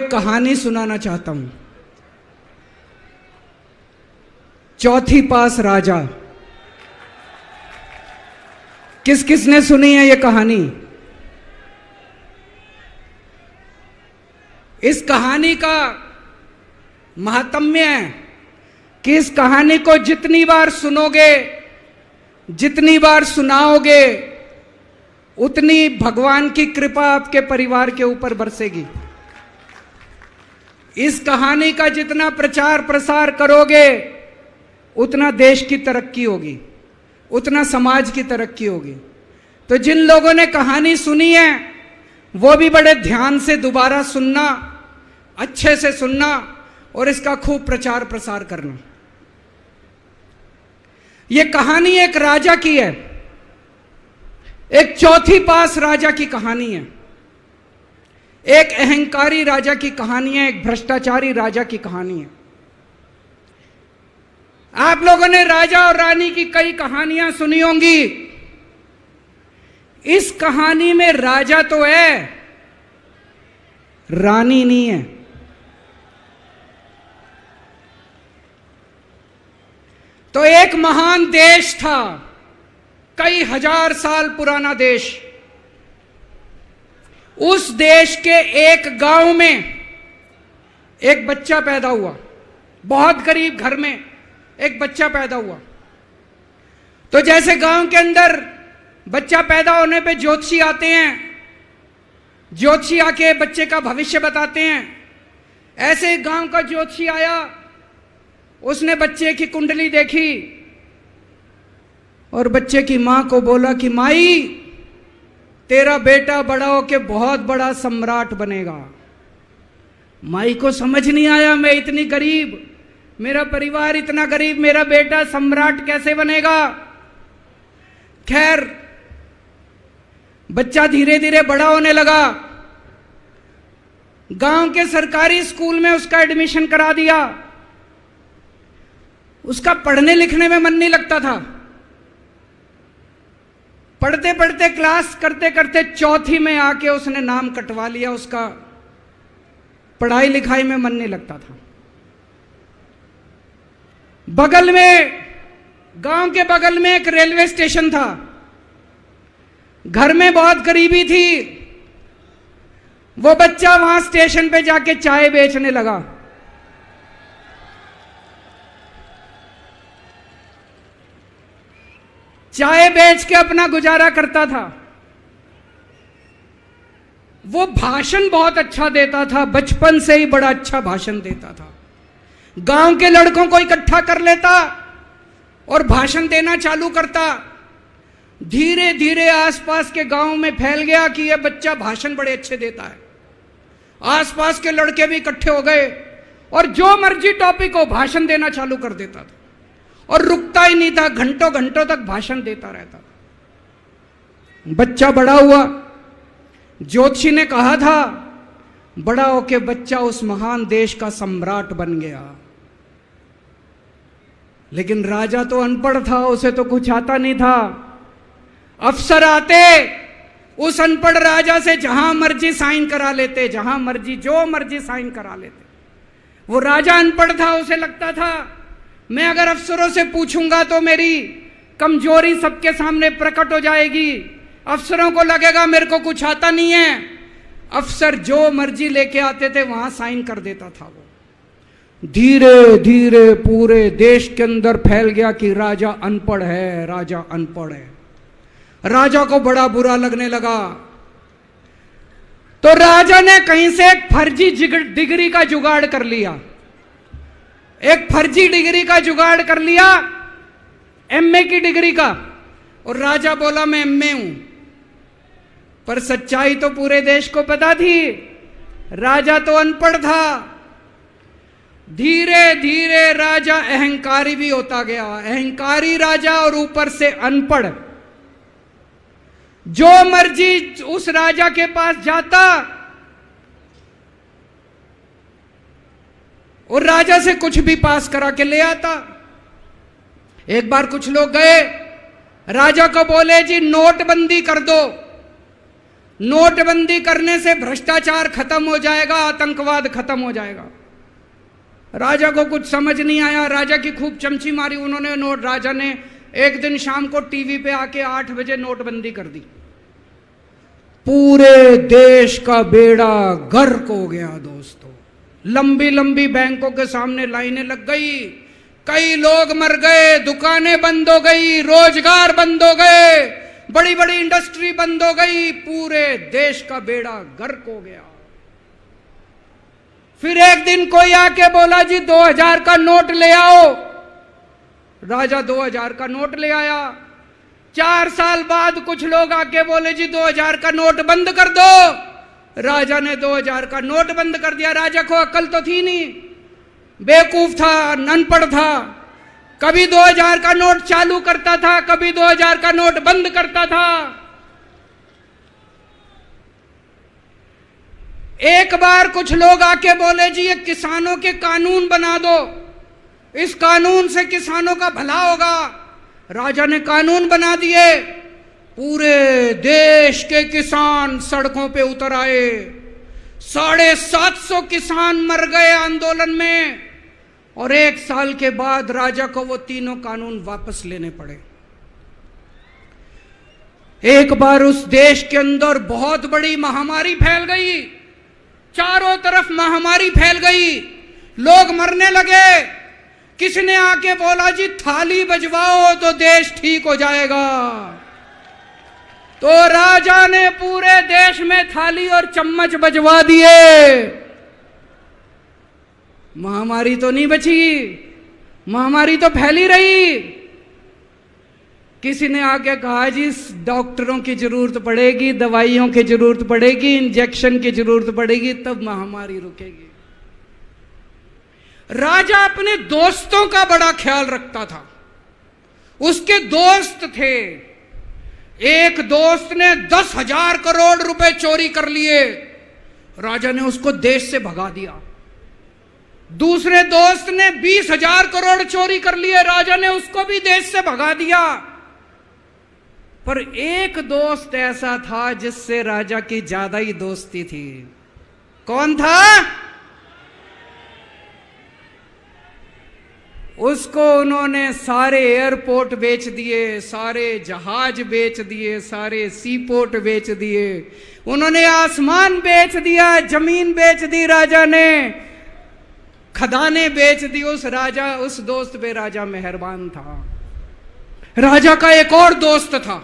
एक कहानी सुनाना चाहता हूं। चौथी पास राजा। किस किसने सुनी है ये कहानी? इस कहानी का महात्म्य है कि इस कहानी को जितनी बार सुनोगे, जितनी बार सुनाओगे, उतनी भगवान की कृपा आपके परिवार के ऊपर बरसेगी। इस कहानी का जितना प्रचार प्रसार करोगे, उतना देश की तरक्की होगी, उतना समाज की तरक्की होगी। तो जिन लोगों ने कहानी सुनी है वो भी बड़े ध्यान से दोबारा सुनना, अच्छे से सुनना और इसका खूब प्रचार प्रसार करना। यह कहानी एक राजा की है, एक चौथी पास राजा की कहानी है, एक अहंकारी राजा की कहानी है, एक भ्रष्टाचारी राजा की कहानी है। आप लोगों ने राजा और रानी की कई कहानियां सुनी होंगी। इस कहानी में राजा तो है, रानी नहीं है। तो एक महान देश था, कई हजार साल पुराना देश। उस देश के एक गांव में एक बच्चा पैदा हुआ, बहुत गरीब घर में एक बच्चा पैदा हुआ। तो जैसे गांव के अंदर बच्चा पैदा होने पे ज्योतिषी आते हैं, ज्योतिषी आके बच्चे का भविष्य बताते हैं, ऐसे गांव का ज्योतिषी आया। उसने बच्चे की कुंडली देखी और बच्चे की मां को बोला कि माई, तेरा बेटा बड़ा होके बहुत बड़ा सम्राट बनेगा। माई को समझ नहीं आया, मैं इतनी गरीब, मेरा परिवार इतना गरीब, मेरा बेटा सम्राट कैसे बनेगा। खैर, बच्चा धीरे धीरे बड़ा होने लगा। गांव के सरकारी स्कूल में उसका एडमिशन करा दिया। उसका पढ़ने लिखने में मन नहीं लगता था। पढ़ते पढ़ते, क्लास करते करते चौथी में आके उसने नाम कटवा लिया। उसका पढ़ाई लिखाई में मन नहीं लगता था। बगल में, गांव के बगल में एक रेलवे स्टेशन था। घर में बहुत गरीबी थी। वो बच्चा वहां स्टेशन पे जाके चाय बेचने लगा। चाय बेच के अपना गुजारा करता था। वो भाषण बहुत अच्छा देता था, बचपन से ही बड़ा अच्छा भाषण देता था। गांव के लड़कों को इकट्ठा कर लेता और भाषण देना चालू करता। धीरे धीरे आसपास के गांव में फैल गया कि यह बच्चा भाषण बड़े अच्छे देता है। आसपास के लड़के भी इकट्ठे हो गए और जो मर्जी टॉपिक हो भाषण देना चालू कर देता था और रुकता ही नहीं था, घंटों घंटों तक भाषण देता रहता था। बच्चा बड़ा हुआ। ज्योतिषी ने कहा था बड़ा होके बच्चा उस महान देश का सम्राट बन गया। लेकिन राजा तो अनपढ़ था, उसे तो कुछ आता नहीं था। अफसर आते, उस अनपढ़ राजा से जहां मर्जी साइन करा लेते, जहां मर्जी जो मर्जी साइन करा लेते। वो राजा अनपढ़ था, उसे लगता था मैं अगर अफसरों से पूछूंगा तो मेरी कमजोरी सबके सामने प्रकट हो जाएगी। अफसरों को लगेगा मेरे को कुछ आता नहीं है। अफसर जो मर्जी लेके आते थे वहां साइन कर देता था। वो धीरे धीरे पूरे देश के अंदर फैल गया कि राजा अनपढ़ है, राजा अनपढ़ है। राजा को बड़ा बुरा लगने लगा। तो राजा ने कहीं से एक फर्जी डिग्री का जुगाड़ कर लिया। एक फर्जी डिग्री का जुगाड़ कर लिया, एमए की डिग्री का। और राजा बोला मैं एमए हूं। पर सच्चाई तो पूरे देश को पता थी, राजा तो अनपढ़ था। धीरे धीरे राजा अहंकारी भी होता गया। अहंकारी राजा और ऊपर से अनपढ़। जो मर्जी उस राजा के पास जाता और राजा से कुछ भी पास करा के ले आता। एक बार कुछ लोग गए, राजा को बोले जी नोटबंदी कर दो। नोटबंदी करने से भ्रष्टाचार खत्म हो जाएगा, आतंकवाद खत्म हो जाएगा। राजा को कुछ समझ नहीं आया, राजा की खूब चमची मारी उन्होंने। राजा ने एक दिन शाम को टीवी पे आके 8 बजे नोटबंदी कर दी। पूरे देश का बेड़ा गर्क हो गया दोस्तों। लंबी लंबी बैंकों के सामने लाइनें लग गई, कई लोग मर गए, दुकानें बंद हो गई, रोजगार बंद हो गए, बड़ी बड़ी इंडस्ट्री बंद हो गई, पूरे देश का बेड़ा गर्क हो गया। फिर एक दिन कोई आके बोला जी 2000 का नोट ले आओ। राजा 2000 का नोट ले आया। 4 साल बाद कुछ लोग आके बोले जी 2000 का नोट बंद कर दो। राजा ने 2000 का नोट बंद कर दिया। राजा को अक्ल तो थी नहीं, बेवकूफ था, अनपढ़ था। कभी 2000 का नोट चालू करता था, कभी 2000 का नोट बंद करता था। एक बार कुछ लोग आके बोले जी ये किसानों के कानून बना दो, इस कानून से किसानों का भला होगा। राजा ने कानून बना दिए। पूरे देश के किसान सड़कों पे उतर आए। 750 किसान मर गए आंदोलन में, और 1 साल के बाद राजा को वो तीनों कानून वापस लेने पड़े। एक बार उस देश के अंदर बहुत बड़ी महामारी फैल गई, चारों तरफ महामारी फैल गई, लोग मरने लगे। किसी ने आके बोला जी थाली बजवाओ तो देश ठीक हो जाएगा। तो राजा ने पूरे देश में थाली और चम्मच बजवा दिए। महामारी तो नहीं बची, महामारी तो फैली रही। किसी ने आके कहा जी डॉक्टरों की जरूरत पड़ेगी, दवाइयों की जरूरत पड़ेगी, इंजेक्शन की जरूरत पड़ेगी, तब महामारी रुकेगी। राजा अपने दोस्तों का बड़ा ख्याल रखता था। उसके दोस्त थे। एक दोस्त ने 10,000 करोड़ रुपए चोरी कर लिए, राजा ने उसको देश से भगा दिया। दूसरे दोस्त ने 20,000 करोड़ चोरी कर लिए, राजा ने उसको भी देश से भगा दिया। पर एक दोस्त ऐसा था जिससे राजा की ज्यादा ही दोस्ती थी। कौन था? उसको उन्होंने सारे एयरपोर्ट बेच दिए, सारे जहाज बेच दिए, सारे सी पोर्ट बेच दिए, उन्होंने आसमान बेच दिया, जमीन बेच दी राजा ने, खदानें बेच दी। उस दोस्त पे राजा मेहरबान था। राजा का एक और दोस्त था।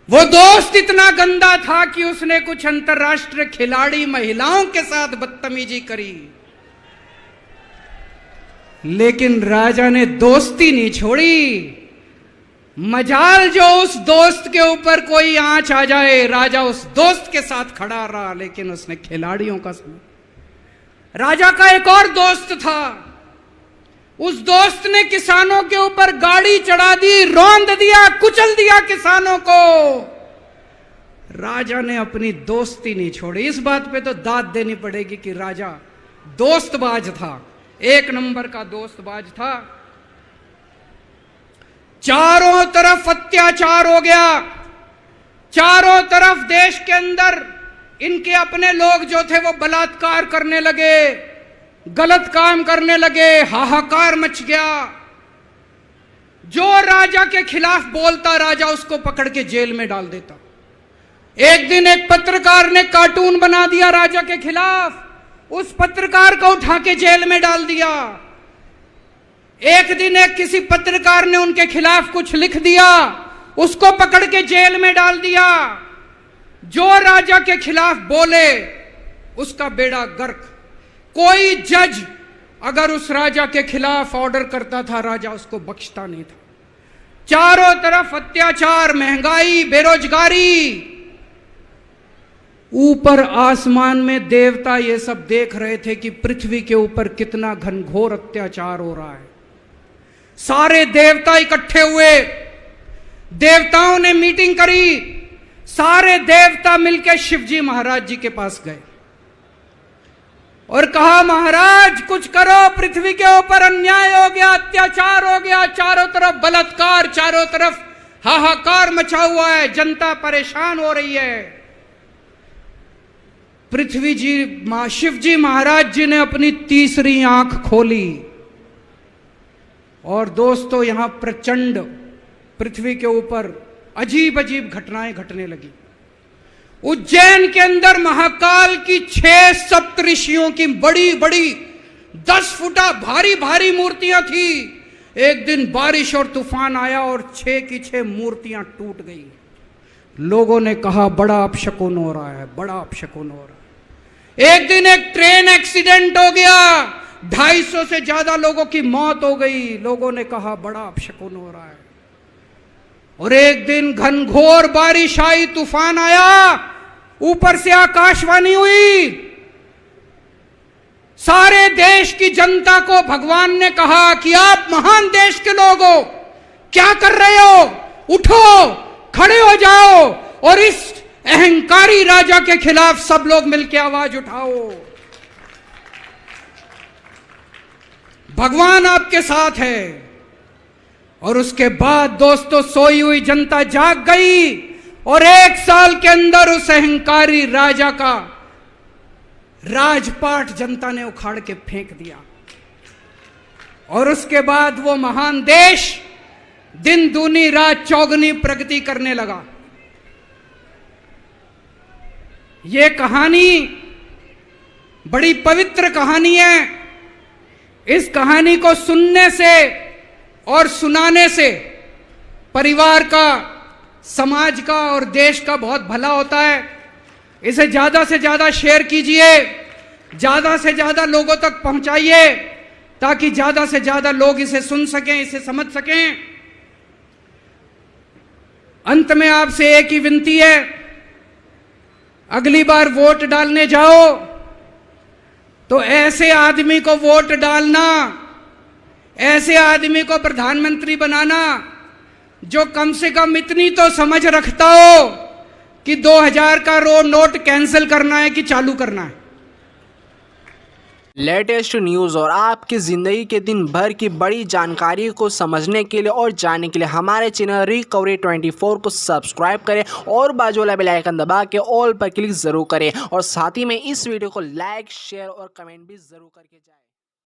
वो दोस्त इतना गंदा था कि उसने कुछ अंतर्राष्ट्रीय खिलाड़ी महिलाओं के साथ बदतमीजी करी, लेकिन राजा ने दोस्ती नहीं छोड़ी। मजाल जो उस दोस्त के ऊपर कोई आंच आ जाए, राजा उस दोस्त के साथ खड़ा रहा, लेकिन उसने खिलाड़ियों का सुना। राजा का एक और दोस्त था। उस दोस्त ने किसानों के ऊपर गाड़ी चढ़ा दी, रौंद दिया, कुचल दिया किसानों को। राजा ने अपनी दोस्ती नहीं छोड़ी। इस बात पे तो दाद देनी पड़ेगी कि राजा दोस्तबाज था, 1 नंबर का दोस्तबाज था। चारों तरफ अत्याचार हो गया, चारों तरफ देश के अंदर इनके अपने लोग जो थे वो बलात्कार करने लगे, गलत काम करने लगे, हाहाकार मच गया। जो राजा के खिलाफ बोलता, राजा उसको पकड़ के जेल में डाल देता। एक दिन एक पत्रकार ने कार्टून बना दिया राजा के खिलाफ, उस पत्रकार को उठा के जेल में डाल दिया। एक दिन एक किसी पत्रकार ने उनके खिलाफ कुछ लिख दिया, उसको पकड़ के जेल में डाल दिया। जो राजा के खिलाफ बोले उसका बेड़ा गर्क। कोई जज अगर उस राजा के खिलाफ ऑर्डर करता था, राजा उसको बख्शता नहीं था। चारों तरफ अत्याचार, महंगाई, बेरोजगारी। ऊपर आसमान में देवता ये सब देख रहे थे कि पृथ्वी के ऊपर कितना घनघोर अत्याचार हो रहा है। सारे देवता इकट्ठे हुए, देवताओं ने मीटिंग करी। सारे देवता मिलकर शिवजी महाराज जी के पास गए और कहा, महाराज कुछ करो, पृथ्वी के ऊपर अन्याय हो गया, अत्याचार हो गया, चारों तरफ बलात्कार, चारों तरफ हाहाकार मचा हुआ है, जनता परेशान हो रही है। पृथ्वी जी शिव जी महाराज जी ने अपनी तीसरी आंख खोली और दोस्तों यहां प्रचंड पृथ्वी के ऊपर अजीब अजीब घटनाएं घटने लगी। उज्जैन के अंदर महाकाल की 6 सप्तऋषियों की बड़ी बड़ी 10 फुटा भारी भारी मूर्तियां थी। एक दिन बारिश और तूफान आया और 6 की 6 मूर्तियां टूट गई। लोगों ने कहा बड़ा अपशकुन हो रहा है, बड़ा अपशकुन हो रहा है। एक दिन एक ट्रेन एक्सीडेंट हो गया, 250 से ज्यादा लोगों की मौत हो गई। लोगों ने कहा बड़ा अपशकुन हो रहा है। और एक दिन घनघोर बारिश आई, तूफान आया, ऊपर से आकाशवाणी हुई। सारे देश की जनता को भगवान ने कहा कि आप महान देश के लोग हो, क्या कर रहे हो, उठो, खड़े हो जाओ और इस अहंकारी राजा के खिलाफ सब लोग मिलकर आवाज उठाओ। भगवान आपके साथ है। और उसके बाद दोस्तों सोई हुई जनता जाग गई और 1 साल के अंदर उस अहंकारी राजा का राजपाट जनता ने उखाड़ के फेंक दिया। और उसके बाद वो महान देश दिन दूनी रात चौगुनी प्रगति करने लगा। ये कहानी बड़ी पवित्र कहानी है। इस कहानी को सुनने से और सुनाने से परिवार का, समाज का और देश का बहुत भला होता है। इसे ज्यादा से ज्यादा शेयर कीजिए, ज्यादा से ज्यादा लोगों तक पहुंचाइए ताकि ज्यादा से ज्यादा लोग इसे सुन सकें, इसे समझ सकें। अंत में आपसे एक ही विनती है, अगली बार वोट डालने जाओ तो ऐसे आदमी को वोट डालना, ऐसे आदमी को प्रधानमंत्री बनाना जो कम से कम इतनी तो समझ रखता हो कि 2000 का नोट कैंसिल करना है कि चालू करना है। लेटेस्ट न्यूज़ और आपकी ज़िंदगी के दिन भर की बड़ी जानकारी को समझने के लिए और जानने के लिए हमारे चैनल रिकवरी 24 को सब्सक्राइब करें और बाजू वाला बेल आइकन दबा के ऑल पर क्लिक ज़रूर करें और साथ ही में इस वीडियो को लाइक, शेयर और कमेंट भी ज़रूर करके जाएं।